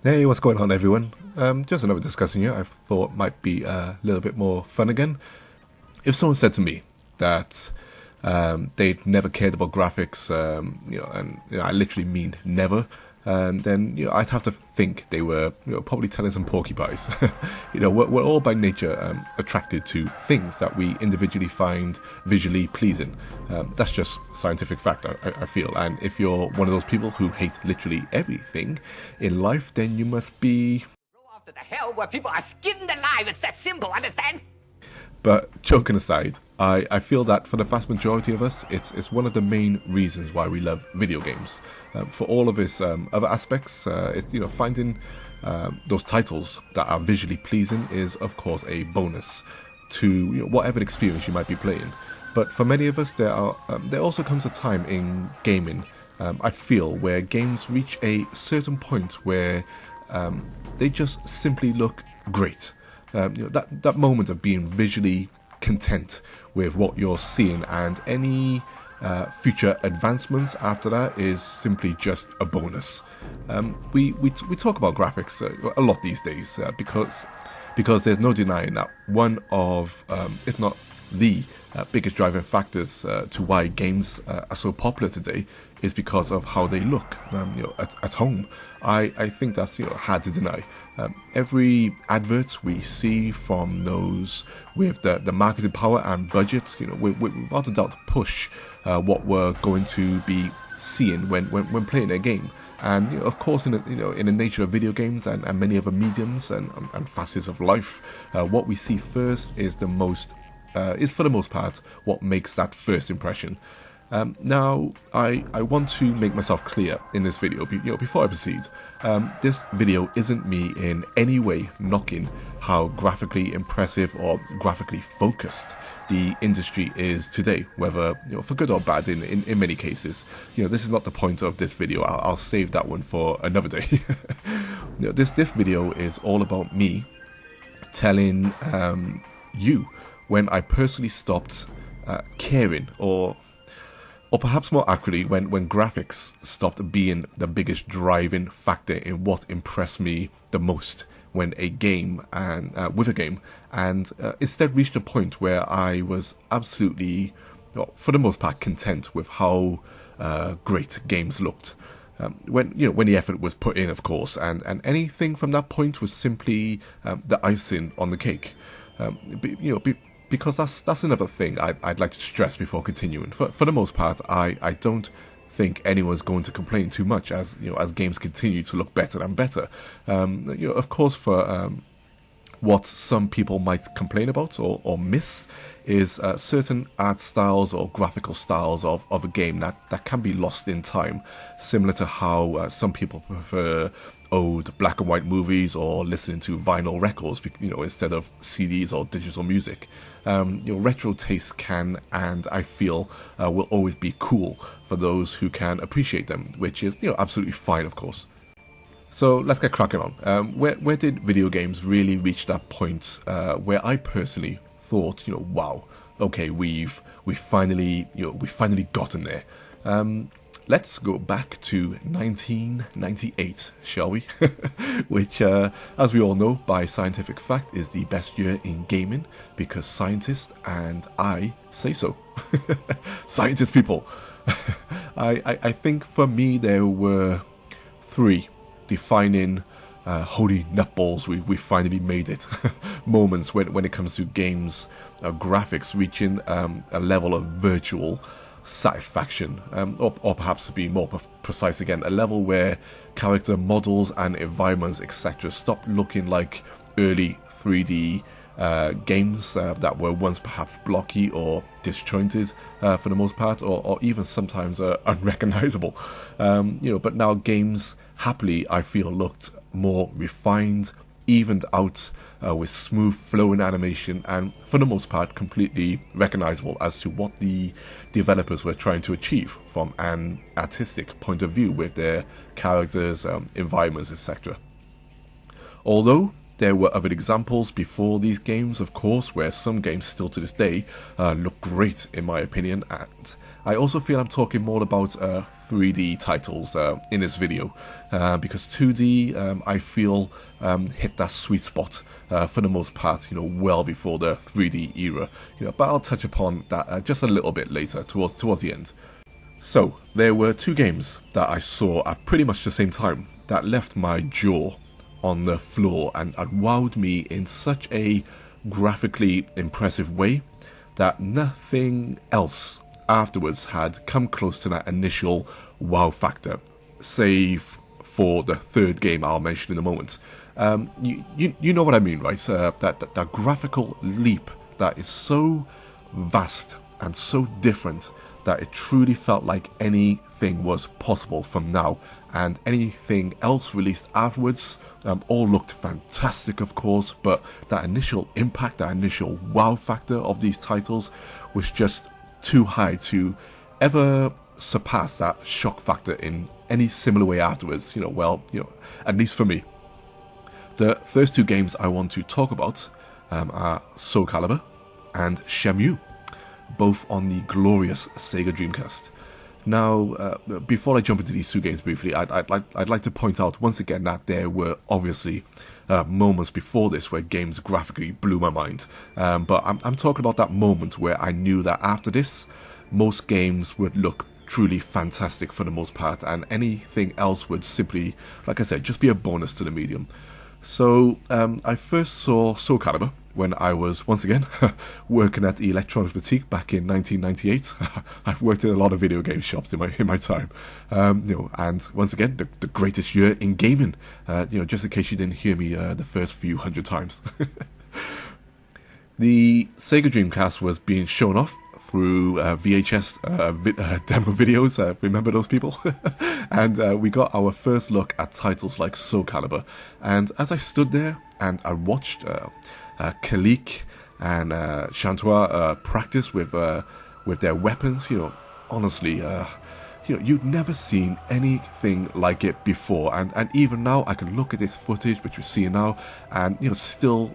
Hey, what's going on, everyone? Just another discussion here I thought might be a little bit more fun again. If someone said to me that they'd never cared about graphics, and I literally mean never, then I'd have to think they were probably telling some porcupines. We're all by nature attracted to things that we individually find visually pleasing. That's just scientific fact, I feel. And if you're one of those people who hate literally everything in life, then you must be. Go off to the hell where people are skinned alive. It's that simple, understand? But joking aside, I feel that for the vast majority of us, it's one of the main reasons why we love video games. For all of its other aspects, finding those titles that are visually pleasing is, of course, a bonus to whatever experience you might be playing. But for many of us, there also comes a time in gaming, I feel, where games reach a certain point where they just simply look great. That moment of being visually content with what you're seeing, and any future advancements after that is simply just a bonus. We talk about graphics a lot these days because there's no denying that one of, if not the biggest driving factors to why games are so popular today is because of how they look at home. I think that's hard to deny. Every advert we see from those with the marketing power and budget, without a doubt push what we're going to be seeing when playing a game. And of course, in the nature of video games and many other mediums and facets of life, what we see first is for the most part what makes that first impression. Now, I want to make myself clear in this video, before I proceed. This video isn't me in any way knocking how graphically impressive or graphically focused the industry is today, whether for good or bad. In many cases, this is not the point of this video. I'll save that one for another day. This video is all about me telling you when I personally stopped caring, or perhaps more accurately, when graphics stopped being the biggest driving factor in what impressed me the most when a game and with a game, and instead reached a point where I was absolutely, for the most part, content with how great games looked. When the effort was put in, of course, and anything from that point was simply the icing on the cake. Because that's another thing I'd like to stress before continuing. For the most part, I don't think anyone's going to complain too much as games continue to look better and better. Of course, for what some people might complain about or miss is certain art styles or graphical styles of a game that can be lost in time, similar to how some people prefer old black and white movies or listening to vinyl records, instead of CDs or digital music. Retro tastes can, and I feel will always be cool for those who can appreciate them, which is absolutely fine, of course. So let's get cracking on. Where did video games really reach that point where I personally thought, wow, okay, we've finally gotten there. Let's go back to 1998, shall we? Which, as we all know, by scientific fact, is the best year in gaming because scientists and I say so. Scientist people. I think for me there were three defining holy nutballs, we finally made it moments when it comes to games graphics reaching a level of virtual satisfaction, or perhaps to be more precise again, a level where character models and environments, etc., stop looking like early 3D games that were once perhaps blocky or disjointed for the most part, or even sometimes unrecognizable. But now games happily, I feel, looked more refined, evened out, with smooth flowing animation, and for the most part completely recognizable as to what the developers were trying to achieve from an artistic point of view with their characters, environments, etc. Although There were other examples before these games, of course, where some games still to this day look great in my opinion, and I also feel I'm talking more about 3D titles in this video, because 2D I feel hit that sweet spot for the most part, well before the 3D era. But I'll touch upon that just a little bit later, towards the end. So there were two games that I saw at pretty much the same time that left my jaw on the floor and wowed me in such a graphically impressive way that nothing else afterwards had come close to that initial wow factor, save for the third game I'll mention in a moment. You know what I mean, right? That graphical leap that is so vast and so different that it truly felt like anything was possible from now, and anything else released afterwards all looked fantastic, of course, but that initial impact, that initial wow factor of these titles was just too high to ever surpass that shock factor in any similar way afterwards. At least for me. The first two games I want to talk about are Soul Calibur and Shenmue, both on the glorious Sega Dreamcast. Now, before I jump into these two games briefly, I'd like to point out once again that there were obviously moments before this where games graphically blew my mind. But I'm talking about that moment where I knew that after this, most games would look truly fantastic for the most part, and anything else would simply, like I said, just be a bonus to the medium. So I first saw Soul Calibur when I was, once again, working at the Electronics Boutique back in 1998. I've worked in a lot of video game shops in my time. And once again, the greatest year in gaming. Just in case you didn't hear me the first few hundred times. The Sega Dreamcast was being shown off through VHS demo videos. Remember those people? And we got our first look at titles like Soul Calibur. And as I stood there and I watched Kalik and Chantois practice with their weapons, honestly, you'd never seen anything like it before. And even now, I can look at this footage which we're seeing now, and I still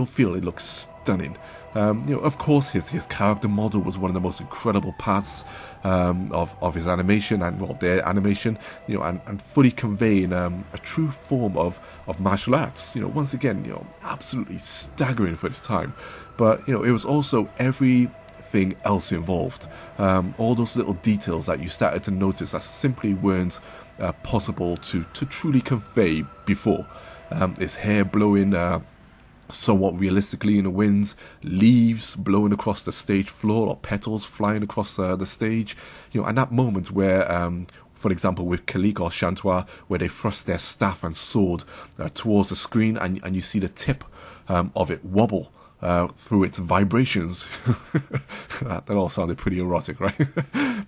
feel it looks stunning. Of course, his character model was one of the most incredible parts of his animation, and their animation, and fully conveying a true form of martial arts. Once again, absolutely staggering for its time. But it was also everything else involved. All those little details that you started to notice that simply weren't possible to truly convey before. His hair blowing somewhat realistically in the winds, leaves blowing across the stage floor, or petals flying across the stage, and that moment where, for example, with Kalik or Chantois, where they thrust their staff and sword towards the screen, and you see the tip of it wobble through its vibrations. That all sounded pretty erotic, right?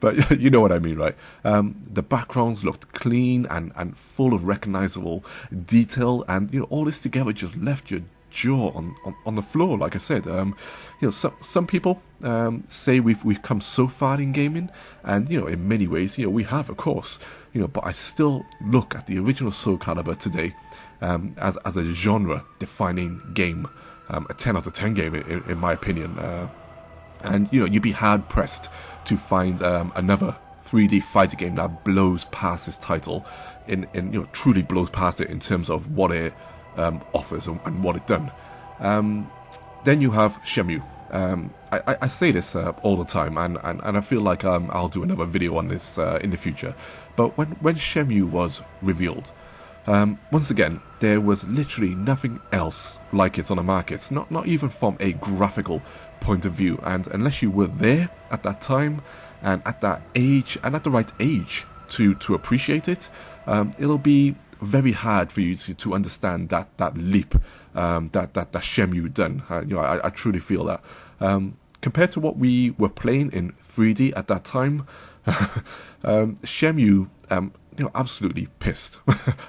But you know what I mean, right? The backgrounds looked clean and full of recognizable detail, and all this together just left your jaw on the floor. Like I said, some people say we've come so far in gaming, and in many ways, we have, of course, but I still look at the original Soul Calibur today as a genre-defining game, a 10 out of 10 game in my opinion, and you'd be hard pressed to find another 3D fighter game that blows past this title, truly blows past it in terms of what it offers and what it done. Then you have Shenmue. I say this all the time, and I feel like I'll do another video on this in the future. But when Shenmue was revealed, once again, there was literally nothing else like it on the market, not even from a graphical point of view. And unless you were there at that time and at that age and at the right age to appreciate it, it'll be very hard for you to understand that leap that Shenmue done. I truly feel that. Compared to what we were playing in 3D at that time, Shenmue, absolutely pissed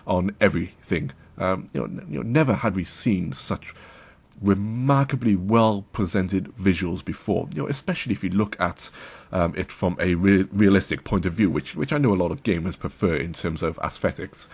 on everything. Never had we seen such remarkably well presented visuals before, especially if you look at it from a realistic point of view, which I know a lot of gamers prefer in terms of aesthetics.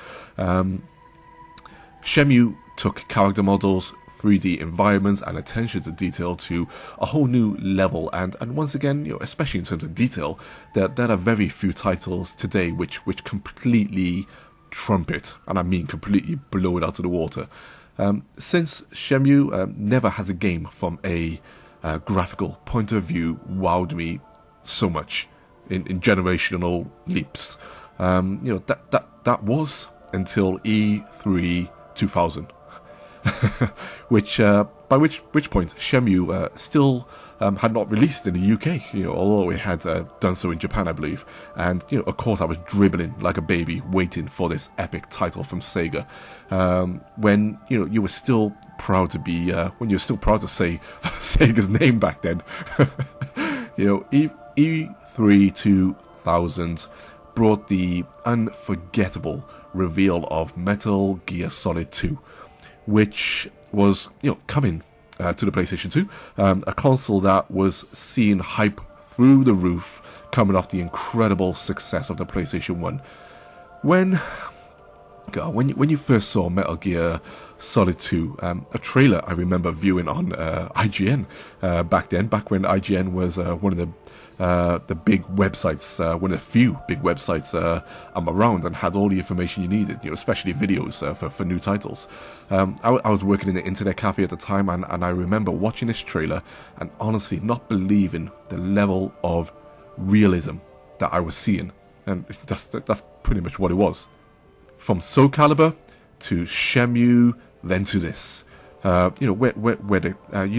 Shenmue took character models, 3D environments, and attention to detail to a whole new level. And once again, especially in terms of detail, there are very few titles today which completely trump it, and I mean completely blow it out of the water. Since Shenmue, never has a game from a graphical point of view wowed me so much in generational leaps. That was until E3 2000, by which point Shenmue still had not released in the UK, although it had done so in Japan, I believe. And of course, I was dribbling like a baby, waiting for this epic title from Sega. When you were still proud to be, when you were still proud to say Sega's name back then. E3 2000 brought the unforgettable reveal of Metal Gear Solid 2, which was coming to the PlayStation 2, a console that was seeing hype through the roof coming off the incredible success of the PlayStation 1. When you first saw Metal Gear Solid 2, a trailer I remember viewing on IGN back when IGN was one of the big websites, one of the few big websites around, and had all the information you needed, especially videos for new titles. I was working in the internet cafe at the time, and I remember watching this trailer and honestly not believing the level of realism that I was seeing, and that's pretty much what it was. From Soul Calibur to Shenmue, then to this. Where you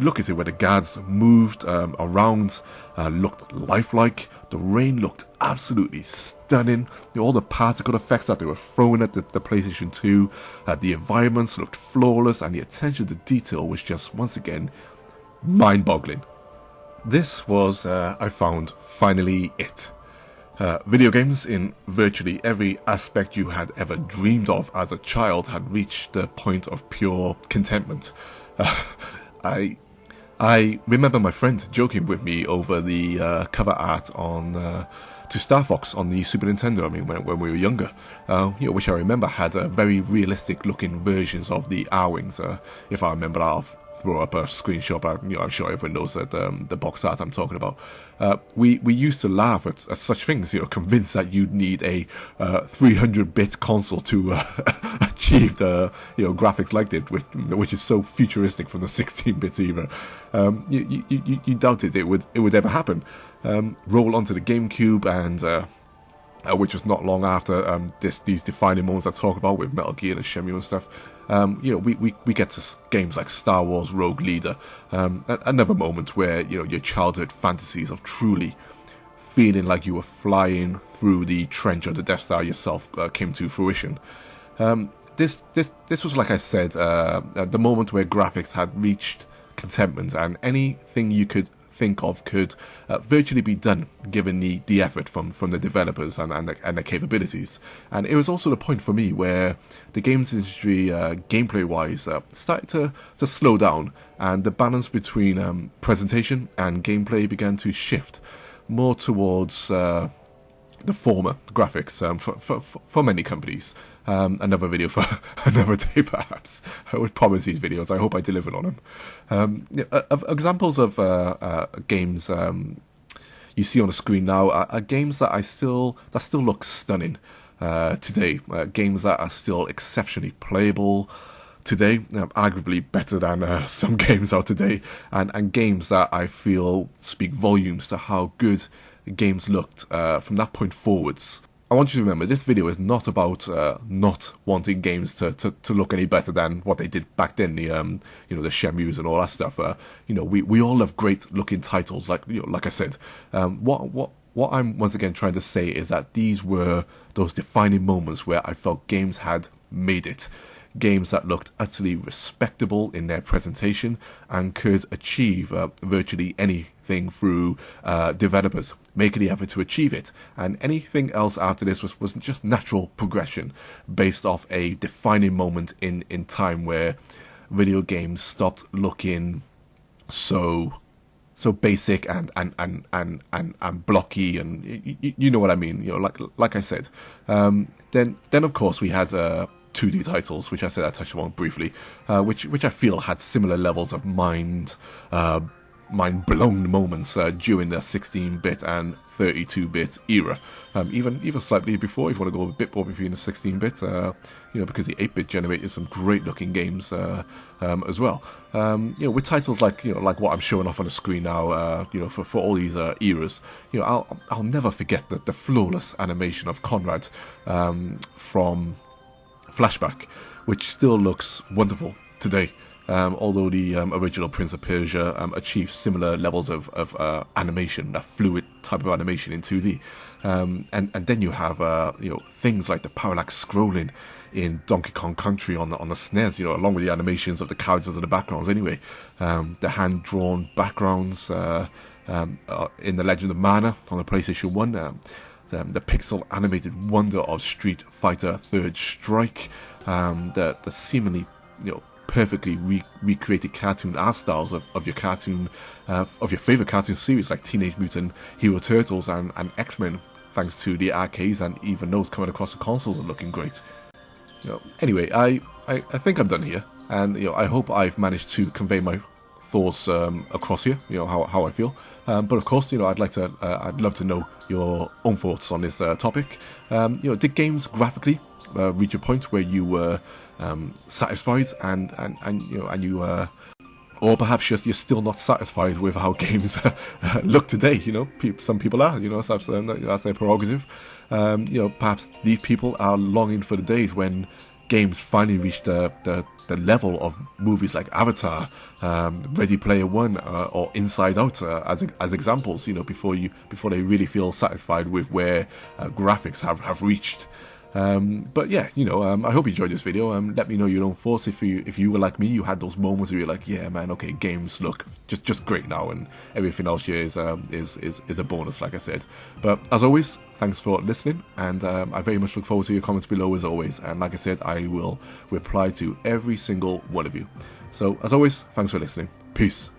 look at it, where the guards moved around, looked lifelike. The rain looked absolutely stunning. All the particle effects that they were throwing at the PlayStation 2, the environments looked flawless, and the attention to detail was just, once again, mind-boggling. This was, I found, finally it. Video games in virtually every aspect you had ever dreamed of as a child had reached the point of pure contentment. I remember my friend joking with me over the cover art to Star Fox on the Super Nintendo. I mean, when we were younger, which I remember had very realistic looking versions of the R-Wings. If I remember that, I'll throw up a screenshot. I'm sure everyone knows that the box art I'm talking about. We used to laugh at such things, convinced that you'd need a 300-bit console to achieve the graphics like it, which is so futuristic from the 16-bit era. You doubted it would ever happen. Roll onto the GameCube, and which was not long after these defining moments I talk about with Metal Gear and Shenmue and stuff. We get to games like Star Wars Rogue Leader, another moment where your childhood fantasies of truly feeling like you were flying through the trench of the Death Star yourself came to fruition. This was, like I said, the moment where graphics had reached contentment, and anything you could think of could virtually be done given the effort from the developers and the capabilities. And it was also the point for me where the games industry, gameplay wise, started to slow down, and the balance between presentation and gameplay began to shift more towards the former graphics for many companies. Another video for another day, perhaps. I would promise these videos. I hope I delivered on them. Examples of games you see on the screen now are games that still look stunning today. Games that are still exceptionally playable today, arguably better than some games out today, and games that I feel speak volumes to how good games looked from that point forwards. I want you to remember, this video is not about not wanting games to look any better than what they did back then, the Shenmues and all that stuff. We all love great looking titles, like I said. What I'm once again trying to say is that these were those defining moments where I felt games had made it. Games that looked utterly respectable in their presentation and could achieve virtually anything through developers making the effort to achieve it. And anything else after this was just natural progression based off a defining moment in time where video games stopped looking so basic and blocky, and you know what I mean. Like I said. Then of course we had 2D titles, which I said I touched on briefly, which I feel had similar levels of mind-blown moments during the 16-bit and 32-bit era. Even slightly before, if you want to go a bit more between the 16-bit, because the 8-bit generated some great-looking games as well. With titles like what I'm showing off on the screen now, for all these eras, I'll never forget the flawless animation of Conrad from Flashback, which still looks wonderful today. Although the original Prince of Persia achieved similar levels of animation, a fluid type of animation in 2D, and then you have things like the parallax scrolling in Donkey Kong Country on the SNES, along with the animations of the characters and the backgrounds. Anyway, the hand-drawn backgrounds in The Legend of Mana on the PlayStation 1, the pixel animated wonder of Street Fighter Third Strike, the seemingly perfectly recreated cartoon art styles of your favorite cartoon series like Teenage Mutant Hero Turtles and X-Men, thanks to the arcades, and even those coming across the consoles are looking great. Anyway, I think I'm done here, and I hope I've managed to convey my thoughts across here. How I feel. But of course, I'd love to know your own thoughts on this topic. Did games graphically reach a point where you were satisfied, or perhaps you're still not satisfied with how games look today? Some people are. That's their prerogative. Perhaps these people are longing for the days when games finally reach the level of movies like Avatar, Ready Player One, or Inside Out as examples. Before they really feel satisfied with where graphics have reached. But yeah, I hope you enjoyed this video. Let me know your own thoughts. If you were like me, you had those moments where you're like, yeah, man, okay, games look just great now, and everything else here is a bonus, like I said. But as always, thanks for listening, and I very much look forward to your comments below as always. And like I said, I will reply to every single one of you. So as always, thanks for listening. Peace.